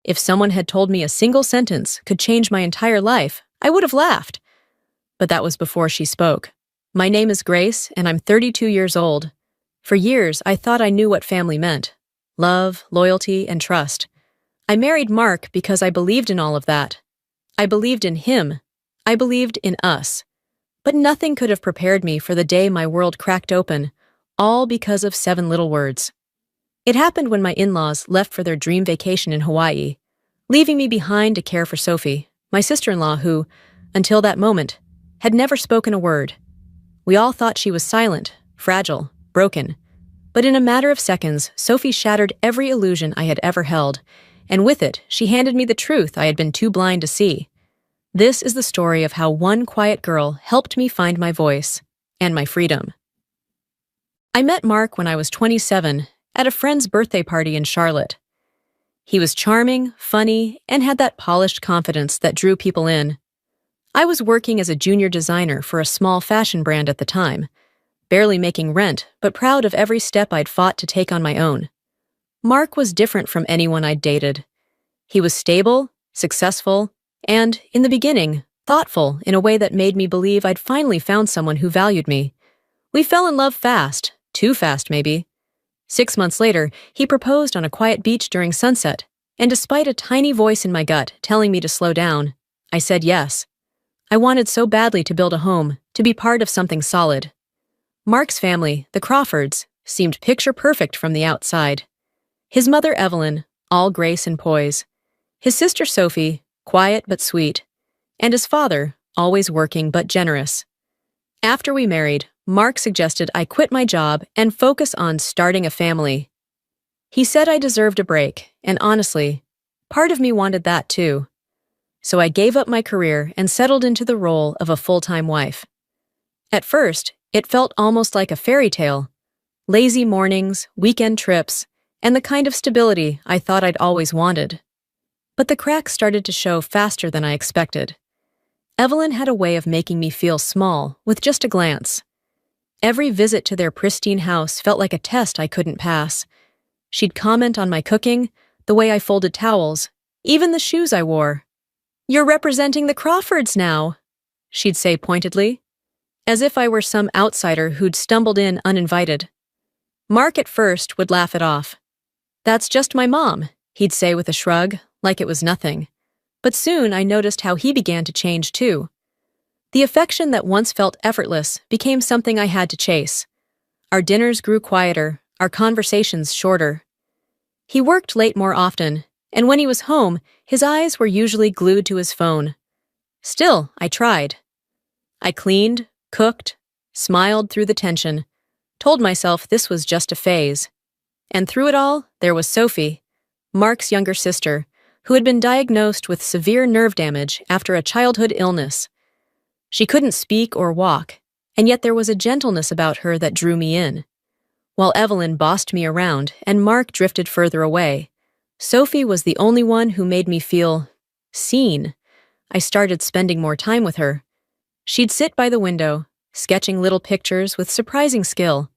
If someone had told me a single sentence could change my entire life, I would have laughed. But that was before she spoke. My name is Grace, and I'm 32 years old. For years, I thought I knew what family meant. Love, loyalty, and trust. I married Mark because I believed in all of that. I believed in him. I believed in us. But nothing could have prepared me for the day my world cracked open, all because of 7 little words. It happened when my in-laws left for their dream vacation in Hawaii, leaving me behind to care for Sophie, my sister-in-law who, until that moment, had never spoken a word. We all thought she was silent, fragile, broken. But in a matter of seconds, Sophie shattered every illusion I had ever held, and with it, she handed me the truth I had been too blind to see. This is the story of how one quiet girl helped me find my voice and my freedom. I met Mark when I was 27 at a friend's birthday party in Charlotte. He was charming, funny, and had that polished confidence that drew people in. I was working as a junior designer for a small fashion brand at the time, barely making rent, but proud of every step I'd fought to take on my own. Mark was different from anyone I'd dated. He was stable, successful, and, in the beginning, thoughtful in a way that made me believe I'd finally found someone who valued me. We fell in love fast, too fast maybe. 6 months later, he proposed on a quiet beach during sunset, and despite a tiny voice in my gut telling me to slow down, I said yes. I wanted so badly to build a home, to be part of something solid. Mark's family, the Crawfords, seemed picture-perfect from the outside. His mother, Evelyn, all grace and poise. His sister, Sophie, quiet but sweet. And his father, always working but generous. After we married, Mark suggested I quit my job and focus on starting a family. He said I deserved a break, and honestly, part of me wanted that too. So I gave up my career and settled into the role of a full-time wife. At first, it felt almost like a fairy tale. Lazy mornings, weekend trips, and the kind of stability I thought I'd always wanted. But the cracks started to show faster than I expected. Evelyn had a way of making me feel small with just a glance. Every visit to their pristine house felt like a test I couldn't pass. She'd comment on my cooking, the way I folded towels, even the shoes I wore. "You're representing the Crawfords now," she'd say pointedly, as if I were some outsider who'd stumbled in uninvited. Mark at first would laugh it off. "That's just my mom," he'd say with a shrug, like it was nothing. But soon I noticed how he began to change too. The affection that once felt effortless became something I had to chase. Our dinners grew quieter, our conversations shorter. He worked late more often, and when he was home, his eyes were usually glued to his phone. Still, I tried. I cleaned, cooked, smiled through the tension, told myself this was just a phase. And through it all, there was Sophie, Mark's younger sister, who had been diagnosed with severe nerve damage after a childhood illness. She couldn't speak or walk, and yet there was a gentleness about her that drew me in. While Evelyn bossed me around and Mark drifted further away, Sophie was the only one who made me feel seen. I started spending more time with her. She'd sit by the window, sketching little pictures with surprising skill.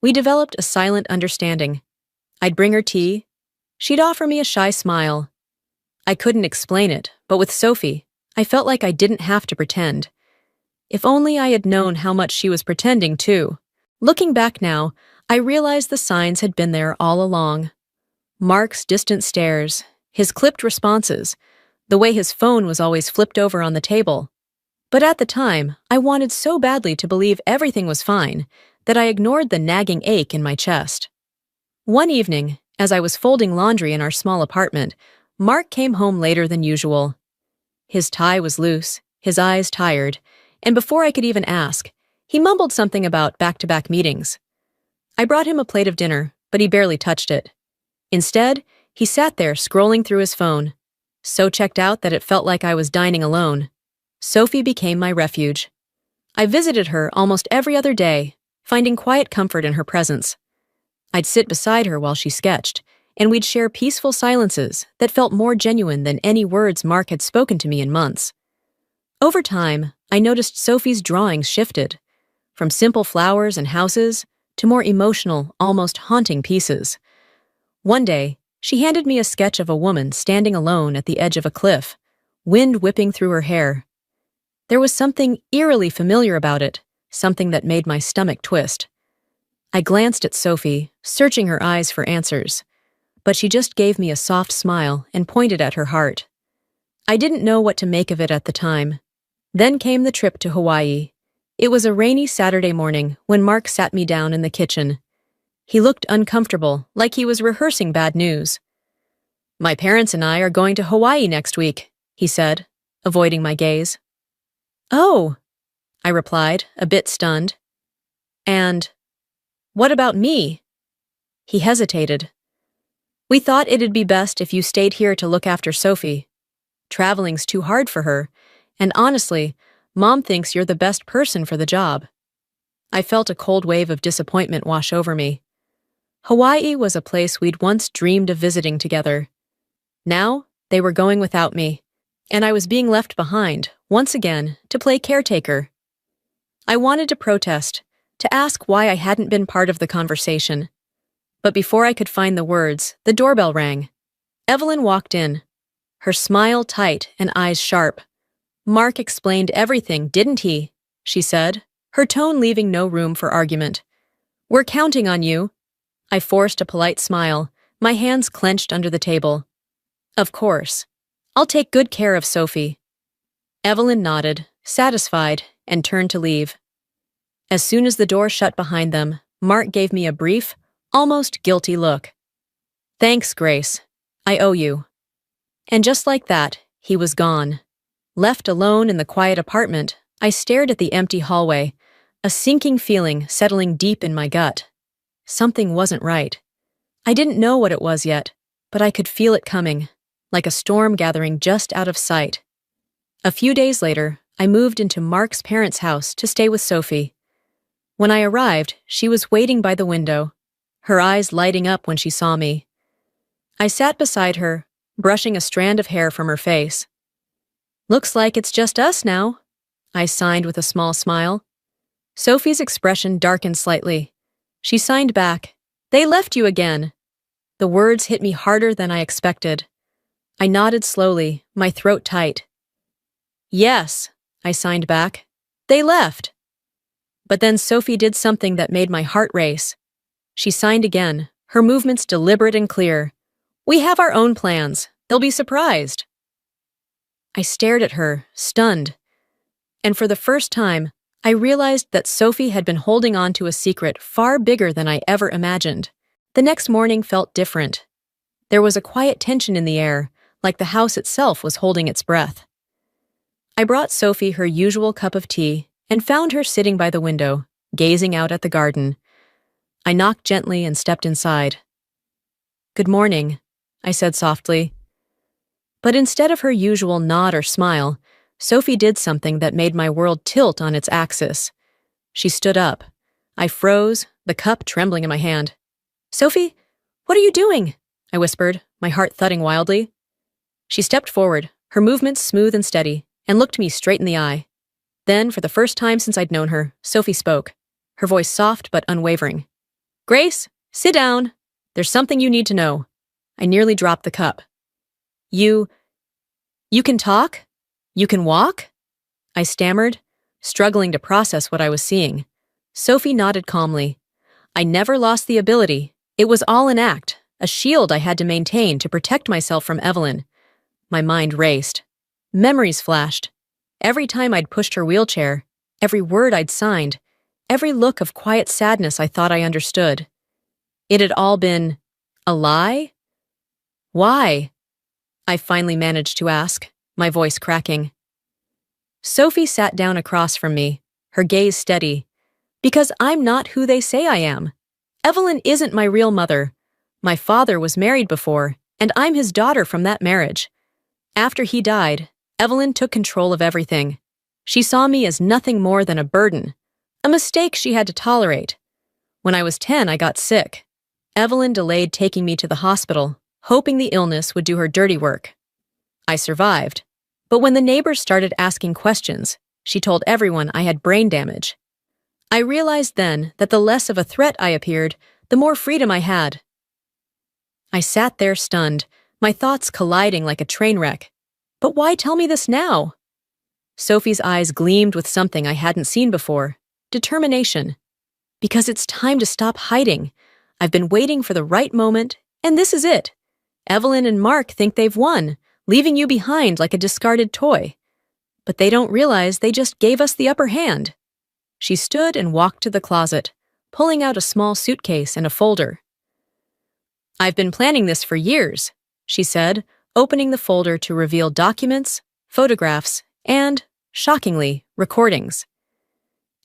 We developed a silent understanding. I'd bring her tea. She'd offer me a shy smile. I couldn't explain it, but with Sophie, I felt like I didn't have to pretend. If only I had known how much she was pretending, too. Looking back now, I realized the signs had been there all along. Mark's distant stares, his clipped responses, the way his phone was always flipped over on the table. But at the time, I wanted so badly to believe everything was fine that I ignored the nagging ache in my chest. One evening, as I was folding laundry in our small apartment, Mark came home later than usual. His tie was loose, his eyes tired, and before I could even ask, he mumbled something about back-to-back meetings. I brought him a plate of dinner, but he barely touched it. Instead, he sat there scrolling through his phone, so checked out that it felt like I was dining alone. Sophie became my refuge. I visited her almost every other day, finding quiet comfort in her presence. I'd sit beside her while she sketched, and we'd share peaceful silences that felt more genuine than any words Mark had spoken to me in months. Over time, I noticed Sophie's drawings shifted, from simple flowers and houses to more emotional, almost haunting pieces. One day, She handed me a sketch of a woman standing alone at the edge of a cliff, wind whipping through her hair. There was something eerily familiar about it, something that made my stomach twist. I glanced at Sophie, searching her eyes for answers, but she just gave me a soft smile and pointed at her heart. I didn't know what to make of it at the time. Then came the trip to Hawaii. It was a rainy Saturday morning when Mark sat me down in the kitchen. He looked uncomfortable, like he was rehearsing bad news. "My parents and I are going to Hawaii next week," he said, avoiding my gaze. "Oh," I replied, a bit stunned. "And what about me?" He hesitated. "We thought it'd be best if you stayed here to look after Sophie. Traveling's too hard for her, and honestly, Mom thinks you're the best person for the job." I felt a cold wave of disappointment wash over me. Hawaii was a place we'd once dreamed of visiting together. Now, they were going without me, and I was being left behind, once again, to play caretaker. I wanted to protest, to ask why I hadn't been part of the conversation. But before I could find the words, the doorbell rang. Evelyn walked in, her smile tight and eyes sharp. "Mark explained everything, didn't he?" she said, her tone leaving no room for argument. "We're counting on you." I forced a polite smile, my hands clenched under the table. "Of course. I'll take good care of Sophie." Evelyn nodded, satisfied, and turned to leave. As soon as the door shut behind them, Mark gave me a brief, almost guilty look. "Thanks, Grace. I owe you." And just like that, he was gone. Left alone in the quiet apartment, I stared at the empty hallway, a sinking feeling settling deep in my gut. Something wasn't right. I didn't know what it was yet, but I could feel it coming, like a storm gathering just out of sight. A few days later, I moved into Mark's parents' house to stay with Sophie. When I arrived, she was waiting by the window, her eyes lighting up when she saw me. I sat beside her, brushing a strand of hair from her face. "Looks like it's just us now," I signed with a small smile. Sophie's expression darkened slightly. She signed back, "They left you again." The words hit me harder than I expected. I nodded slowly, my throat tight. "Yes," I signed back. "They left." But then Sophie did something that made my heart race. She signed again, her movements deliberate and clear. "We have our own plans. They'll be surprised." I stared at her, stunned. And for the first time, I realized that Sophie had been holding on to a secret far bigger than I ever imagined. The next morning felt different. There was a quiet tension in the air, like the house itself was holding its breath. I brought Sophie her usual cup of tea and found her sitting by the window, gazing out at the garden. I knocked gently and stepped inside. "Good morning," I said softly. But instead of her usual nod or smile, Sophie did something that made my world tilt on its axis. She stood up. I froze, the cup trembling in my hand. "Sophie, what are you doing?" I whispered, my heart thudding wildly. She stepped forward, her movements smooth and steady, and looked me straight in the eye. Then, for the first time since I'd known her, Sophie spoke, her voice soft but unwavering. "Grace, sit down. There's something you need to know." I nearly dropped the cup. You can talk? You can walk?" I stammered, struggling to process what I was seeing. Sophie nodded calmly. "I never lost the ability. It was all an act, a shield I had to maintain to protect myself from Evelyn." My mind raced. Memories flashed. Every time I'd pushed her wheelchair, every word I'd signed, every look of quiet sadness I thought I understood. It had all been a lie? "Why?" I finally managed to ask, my voice cracking. Sophie sat down across from me, her gaze steady. "Because I'm not who they say I am. Evelyn isn't my real mother. My father was married before, and I'm his daughter from that marriage. After he died, Evelyn took control of everything. She saw me as nothing more than a burden, a mistake she had to tolerate. When I was 10, I got sick. Evelyn delayed taking me to the hospital, hoping the illness would do her dirty work. I survived. But when the neighbors started asking questions, she told everyone I had brain damage. I realized then that the less of a threat I appeared, the more freedom I had. I sat there stunned, my thoughts colliding like a train wreck. But why tell me this now? Sophie's eyes gleamed with something I hadn't seen before. Determination. Because it's time to stop hiding. I've been waiting for the right moment, and this is it. Evelyn and Mark think they've won, leaving you behind like a discarded toy. But they don't realize they just gave us the upper hand. She stood and walked to the closet, pulling out a small suitcase and a folder. I've been planning this for years, she said, opening the folder to reveal documents, photographs, and, shockingly, recordings.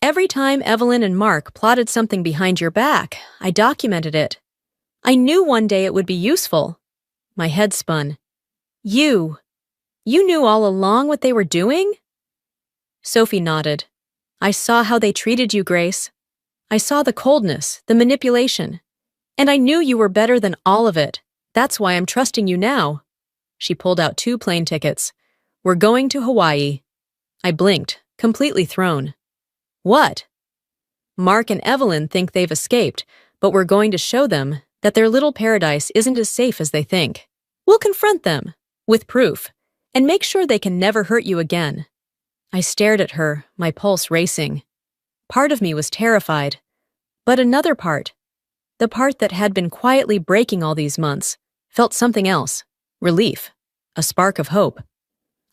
Every time Evelyn and Mark plotted something behind your back, I documented it. I knew one day it would be useful. My head spun. You knew all along what they were doing? Sophie nodded. I saw how they treated you, Grace. I saw the coldness, the manipulation. And I knew you were better than all of it. That's why I'm trusting you now. She pulled out 2 plane tickets. We're going to Hawaii. I blinked, completely thrown. What? Mark and Evelyn think they've escaped, but we're going to show them that their little paradise isn't as safe as they think. We'll confront them, with proof, and make sure they can never hurt you again. I stared at her, my pulse racing. Part of me was terrified, but another part, the part that had been quietly breaking all these months, felt something else, relief, a spark of hope.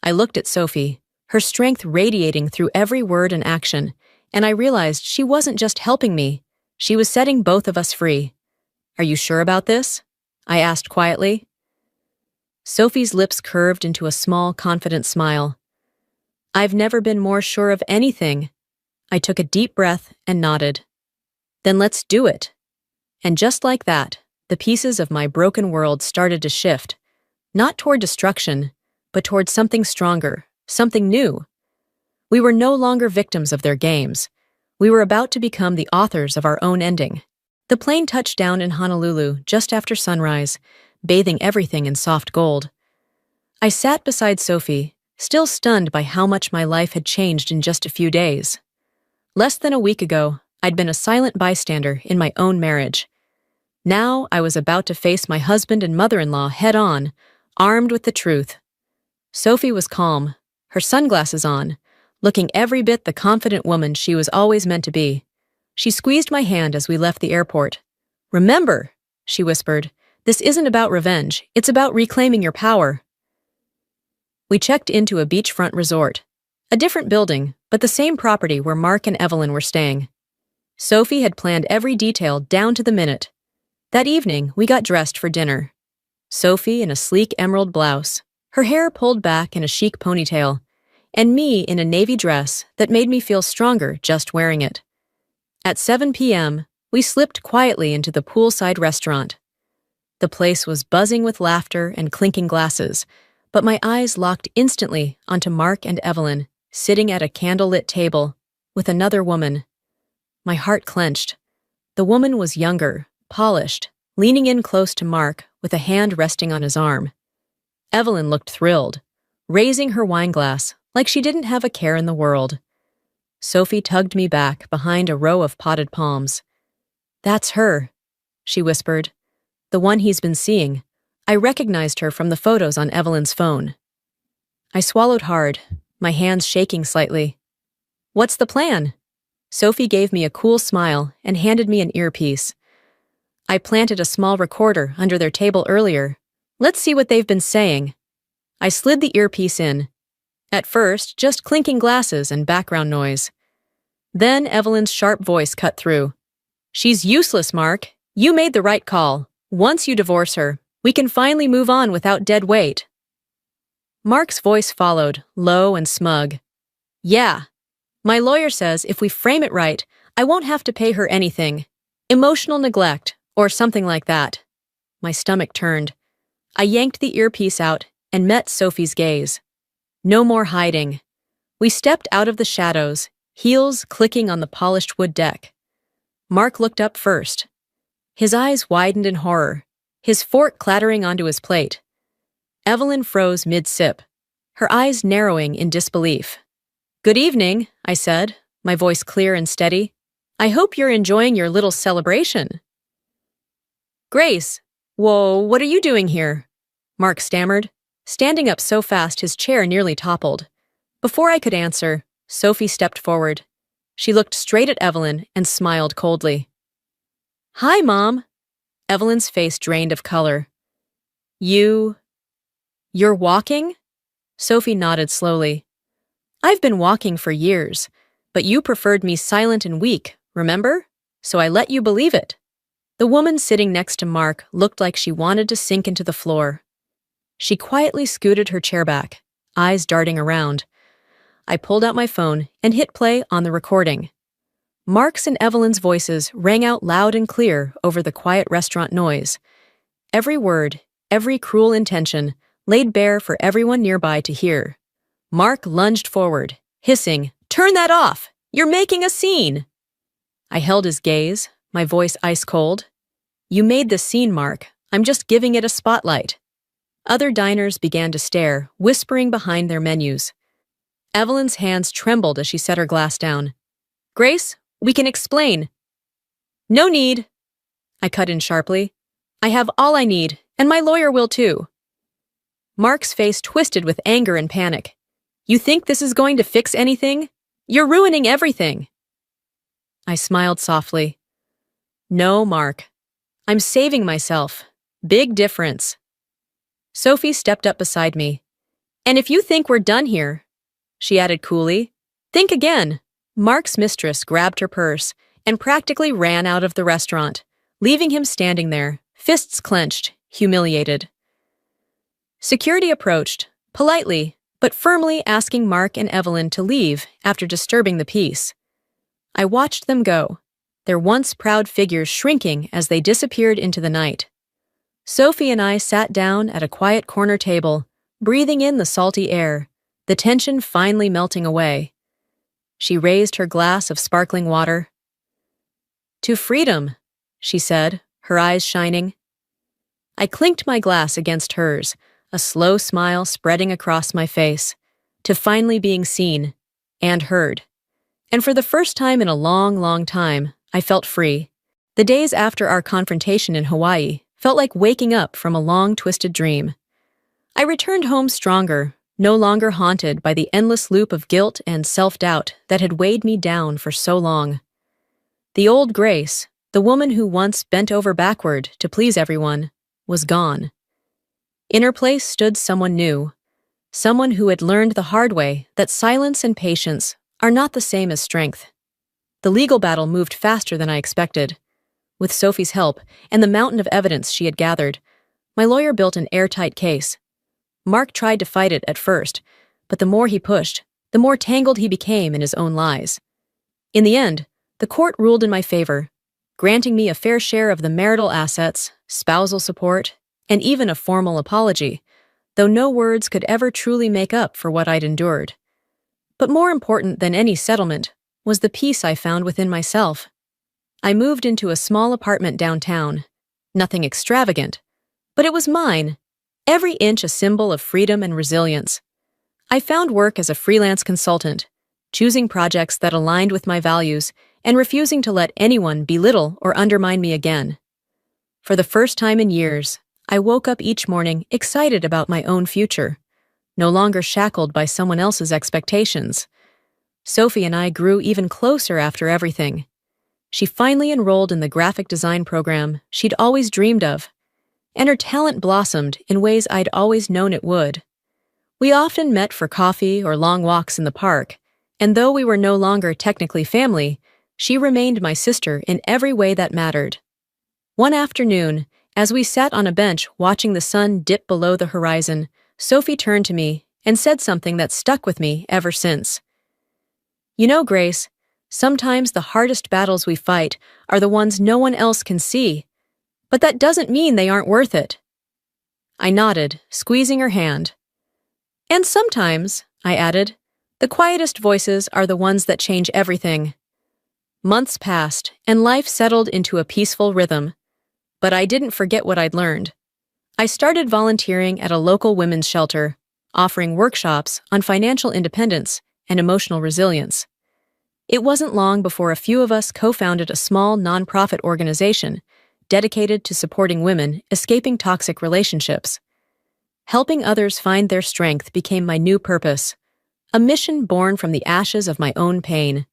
I looked at Sophie, her strength radiating through every word and action, and I realized she wasn't just helping me, she was setting both of us free. Are you sure about this? I asked quietly. Sophie's lips curved into a small, confident smile. I've never been more sure of anything. I took a deep breath and nodded. Then let's do it. And just like that, the pieces of my broken world started to shift, not toward destruction, but toward something stronger, something new. We were no longer victims of their games. We were about to become the authors of our own ending. The plane touched down in Honolulu just after sunrise, bathing everything in soft gold. I sat beside Sophie, still stunned by how much my life had changed in just a few days. Less than a week ago, I'd been a silent bystander in my own marriage. Now I was about to face my husband and mother-in-law head-on, armed with the truth. Sophie was calm, her sunglasses on, looking every bit the confident woman she was always meant to be. She squeezed my hand as we left the airport. Remember, she whispered, this isn't about revenge, it's about reclaiming your power. We checked into a beachfront resort. A different building, but the same property where Mark and Evelyn were staying. Sophie had planned every detail down to the minute. That evening, we got dressed for dinner. Sophie in a sleek emerald blouse, her hair pulled back in a chic ponytail, and me in a navy dress that made me feel stronger just wearing it. At 7 p.m., we slipped quietly into the poolside restaurant. The place was buzzing with laughter and clinking glasses, but my eyes locked instantly onto Mark and Evelyn, sitting at a candlelit table, with another woman. My heart clenched. The woman was younger, polished, leaning in close to Mark with a hand resting on his arm. Evelyn looked thrilled, raising her wineglass like she didn't have a care in the world. Sophie tugged me back behind a row of potted palms. That's her, she whispered. The one he's been seeing. I recognized her from the photos on Evelyn's phone. I swallowed hard, my hands shaking slightly. What's the plan? Sophie gave me a cool smile and handed me an earpiece. I planted a small recorder under their table earlier. Let's see what they've been saying. I slid the earpiece in. At first, just clinking glasses and background noise. Then Evelyn's sharp voice cut through. She's useless, Mark. You made the right call. Once you divorce her, we can finally move on without dead weight. Mark's voice followed, low and smug. Yeah. My lawyer says if we frame it right, I won't have to pay her anything. Emotional neglect, or something like that. My stomach turned. I yanked the earpiece out and met Sophie's gaze. No more hiding. We stepped out of the shadows, heels clicking on the polished wood deck. Mark looked up first. His eyes widened in horror, his fork clattering onto his plate. Evelyn froze mid-sip, her eyes narrowing in disbelief. Good evening, I said, my voice clear and steady. I hope you're enjoying your little celebration. Grace, Whoa, what are you doing here? Mark stammered, standing up so fast his chair nearly toppled. Before I could answer, Sophie stepped forward. She looked straight at Evelyn and smiled coldly. Hi, Mom. Evelyn's face drained of color. You're walking? Sophie nodded slowly. I've been walking for years, but you preferred me silent and weak, remember? So I let you believe it. The woman sitting next to Mark looked like she wanted to sink into the floor. She quietly scooted her chair back, eyes darting around. I pulled out my phone and hit play on the recording. Mark's and Evelyn's voices rang out loud and clear over the quiet restaurant noise. Every word, every cruel intention, laid bare for everyone nearby to hear. Mark lunged forward, hissing, "Turn that off! You're making a scene!" I held his gaze, my voice ice cold. You made this scene, Mark. I'm just giving it a spotlight. Other diners began to stare, whispering behind their menus. Evelyn's hands trembled as she set her glass down. Grace, we can explain. No need. I cut in sharply. I have all I need, and my lawyer will too. Mark's face twisted with anger and panic. You think this is going to fix anything? You're ruining everything. I smiled softly. No, Mark. I'm saving myself. Big difference. Sophie stepped up beside me. And if you think we're done here, she added coolly, think again. Mark's mistress grabbed her purse and practically ran out of the restaurant, leaving him standing there, fists clenched, humiliated. Security approached, politely, but firmly asking Mark and Evelyn to leave after disturbing the peace. I watched them go, their once proud figures shrinking as they disappeared into the night. Sophie and I sat down at a quiet corner table, breathing in the salty air, the tension finally melting away. She raised her glass of sparkling water. To freedom, she said, her eyes shining. I clinked my glass against hers, a slow smile spreading across my face, to finally being seen and heard. And for the first time in a long, long time, I felt free. The days after our confrontation in Hawaii felt like waking up from a long, twisted dream. I returned home stronger, no longer haunted by the endless loop of guilt and self-doubt that had weighed me down for so long. The old Grace, the woman who once bent over backward to please everyone, was gone. In her place stood someone new, someone who had learned the hard way that silence and patience are not the same as strength. The legal battle moved faster than I expected. With Sophie's help and the mountain of evidence she had gathered, my lawyer built an airtight case. Mark tried to fight it at first, but the more he pushed, the more tangled he became in his own lies. In the end, the court ruled in my favor, granting me a fair share of the marital assets, spousal support, and even a formal apology, though no words could ever truly make up for what I'd endured. But more important than any settlement was the peace I found within myself. I moved into a small apartment downtown. Nothing extravagant, but it was mine, every inch a symbol of freedom and resilience. I found work as a freelance consultant, choosing projects that aligned with my values and refusing to let anyone belittle or undermine me again. For the first time in years, I woke up each morning excited about my own future, no longer shackled by someone else's expectations. Sophie and I grew even closer after everything. She finally enrolled in the graphic design program she'd always dreamed of, and her talent blossomed in ways I'd always known it would. We often met for coffee or long walks in the park, and though we were no longer technically family, she remained my sister in every way that mattered. One afternoon, as we sat on a bench watching the sun dip below the horizon, Sophie turned to me and said something that stuck with me ever since. You know, Grace, sometimes the hardest battles we fight are the ones no one else can see, but that doesn't mean they aren't worth it. I nodded, squeezing her hand. And sometimes, I added, the quietest voices are the ones that change everything. Months passed, and life settled into a peaceful rhythm. But I didn't forget what I'd learned. I started volunteering at a local women's shelter, offering workshops on financial independence and emotional resilience. It wasn't long before a few of us co-founded a small nonprofit organization, dedicated to supporting women escaping toxic relationships. Helping others find their strength became my new purpose, a mission born from the ashes of my own pain.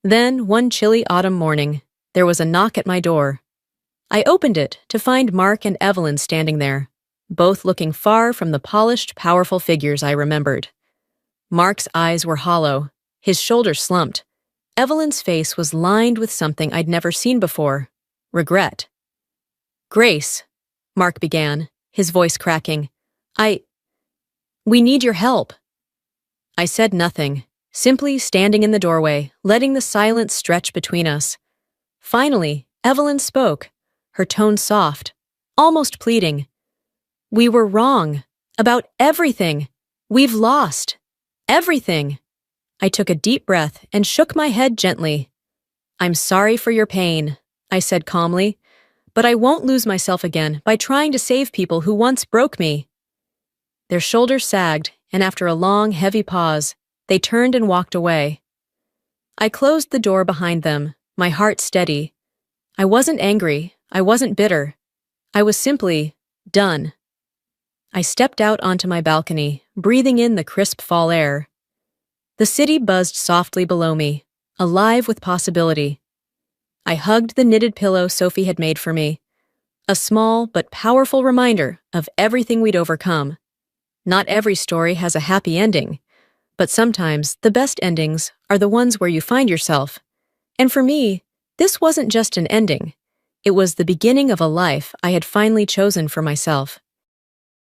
Then, one chilly autumn morning, there was a knock at my door. I opened it to find Mark and Evelyn standing there, both looking far from the polished, powerful figures I remembered. Mark's eyes were hollow, his shoulders slumped. Evelyn's face was lined with something I'd never seen before: regret. "Grace," Mark began, his voice cracking. We need your help." I said nothing, simply standing in the doorway, letting the silence stretch between us. Finally, Evelyn spoke, her tone soft, almost pleading. "We were wrong. About everything. We've lost. Everything." I took a deep breath and shook my head gently. "I'm sorry for your pain," I said calmly, "but I won't lose myself again by trying to save people who once broke me." Their shoulders sagged, and after a long, heavy pause, they turned and walked away. I closed the door behind them, my heart steady. I wasn't angry, I wasn't bitter. I was simply done. I stepped out onto my balcony, breathing in the crisp fall air. The city buzzed softly below me, alive with possibility. I hugged the knitted pillow Sophie had made for me, a small but powerful reminder of everything we'd overcome. Not every story has a happy ending, but sometimes the best endings are the ones where you find yourself. And for me, this wasn't just an ending. It was the beginning of a life I had finally chosen for myself.